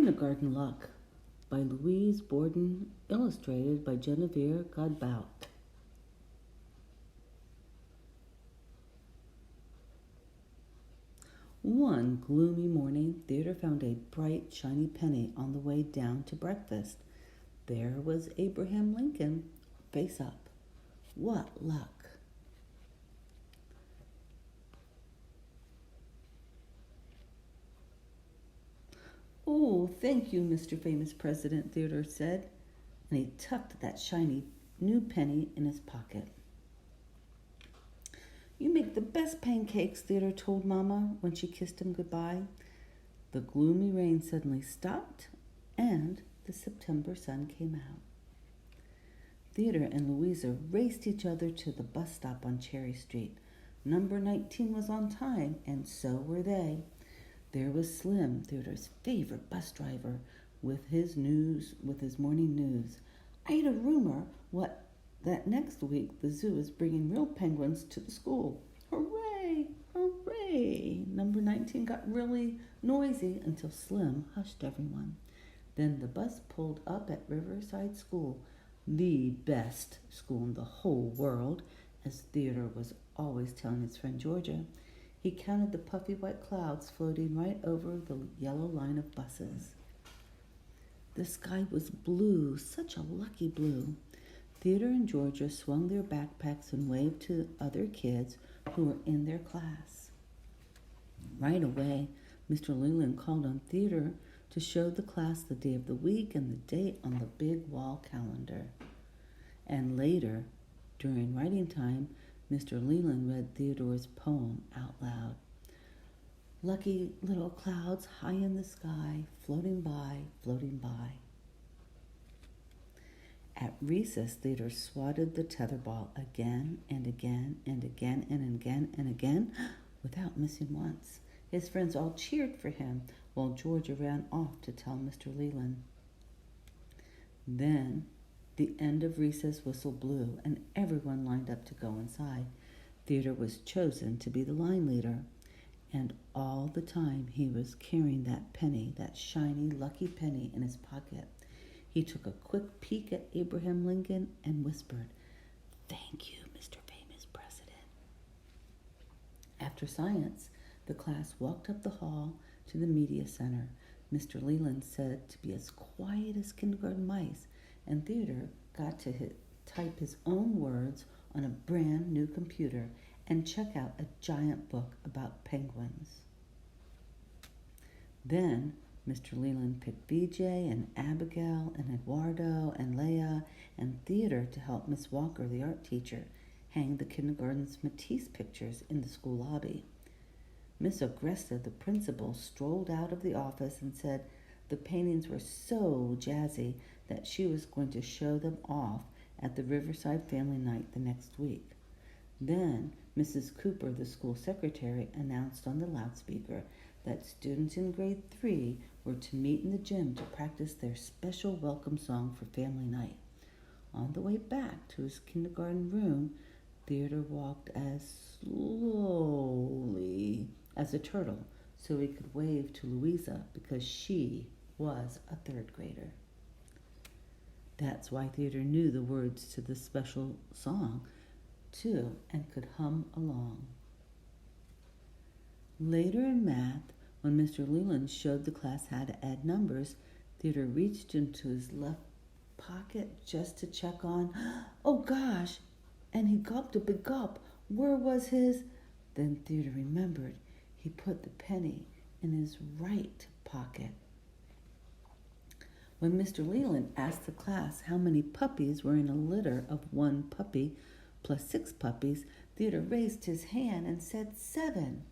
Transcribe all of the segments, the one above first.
Kindergarten Luck by Louise Borden, illustrated by Genevieve Godbout. One gloomy morning, Theodore found a bright, shiny penny on the way down to breakfast. There was Abraham Lincoln, face up. What luck! "Oh, thank you, Mr. Famous President," Theodore said, and he tucked that shiny new penny in his pocket. "You make the best pancakes," Theodore told Mama when she kissed him goodbye. The gloomy rain suddenly stopped, and the September sun came out. Theodore and Louisa raced each other to the bus stop on Cherry Street. Number 19 was on time, and so were they. There was Slim, Theodore's favorite bus driver, with his morning news. "I heard a rumor that next week the zoo is bringing real penguins to the school." Hooray! Hooray! Number 19 got really noisy until Slim hushed everyone. Then the bus pulled up at Riverside School, the best school in the whole world, as Theodore was always telling his friend Georgia. He counted the puffy white clouds floating right over the yellow line of buses. The sky was blue, such a lucky blue. Theodore and Georgia swung their backpacks and waved to other kids who were in their class. Right away, Mr. Leland called on Theodore to show the class the day of the week and the date on the big wall calendar. And later, during writing time, Mr. Leland read Theodore's poem out loud. "Lucky little clouds high in the sky, floating by, floating by." At recess, Theodore swatted the tetherball again and again and again and again and again without missing once. His friends all cheered for him while Georgia ran off to tell Mr. Leland. Then the end of recess whistle blew, and everyone lined up to go inside. Theodore was chosen to be the line leader, and all the time he was carrying that penny, that shiny, lucky penny, in his pocket. He took a quick peek at Abraham Lincoln and whispered, "Thank you, Mr. Famous President." After science, the class walked up the hall to the media center. Mr. Leland said to be as quiet as kindergarten mice, and Theodore got to type his own words on a brand new computer and check out a giant book about penguins. Then Mr. Leland picked BJ and Abigail and Eduardo and Leah and Theodore to help Miss Walker, the art teacher, hang the kindergarten's Matisse pictures in the school lobby. Miss Agresta, the principal, strolled out of the office and said the paintings were so jazzy that she was going to show them off at the Riverside Family Night the next week. Then Mrs. Cooper, the school secretary, announced on the loudspeaker that students in grade 3 were to meet in the gym to practice their special welcome song for family night. On the way back to his kindergarten room, Theodore walked as slowly as a turtle so he could wave to Louisa because she was a third grader. That's why Theodore knew the words to the special song, too, and could hum along. Later in math, when Mr. Leland showed the class how to add numbers, Theodore reached into his left pocket just to check on, "Oh gosh," and he gulped a big gulp. Where was his? Then Theodore remembered he put the penny in his right pocket. When Mr. Leland asked the class how many puppies were in a litter of 1 puppy plus 6 puppies, Theodore raised his hand and said 7.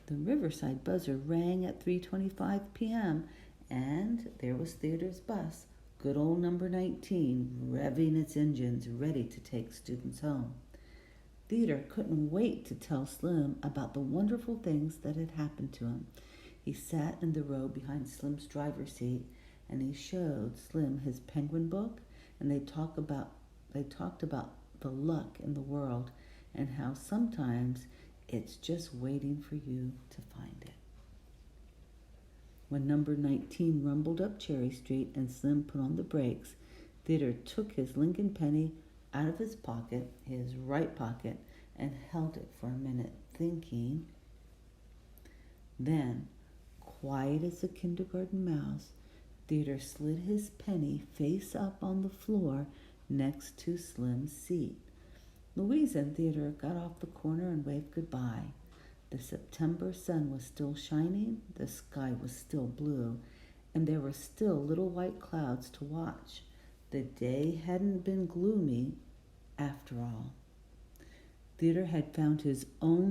The Riverside buzzer rang at 3:25 p.m., and there was Theodore's bus, good old number 19, revving its engines, ready to take students home. Theodore couldn't wait to tell Slim about the wonderful things that had happened to him. He sat in the row behind Slim's driver's seat, and he showed Slim his penguin book, and they talked about the luck in the world and how sometimes it's just waiting for you to find it. When number 19 rumbled up Cherry Street and Slim put on the brakes, Theodore took his Lincoln penny out of his pocket, his right pocket, and held it for a minute, thinking. Then, quiet as a kindergarten mouse, Theodore slid his penny face up on the floor next to Slim's seat. Louisa and Theodore got off the corner and waved goodbye. The September sun was still shining, the sky was still blue, and there were still little white clouds to watch. The day hadn't been gloomy after all. Theodore had found his own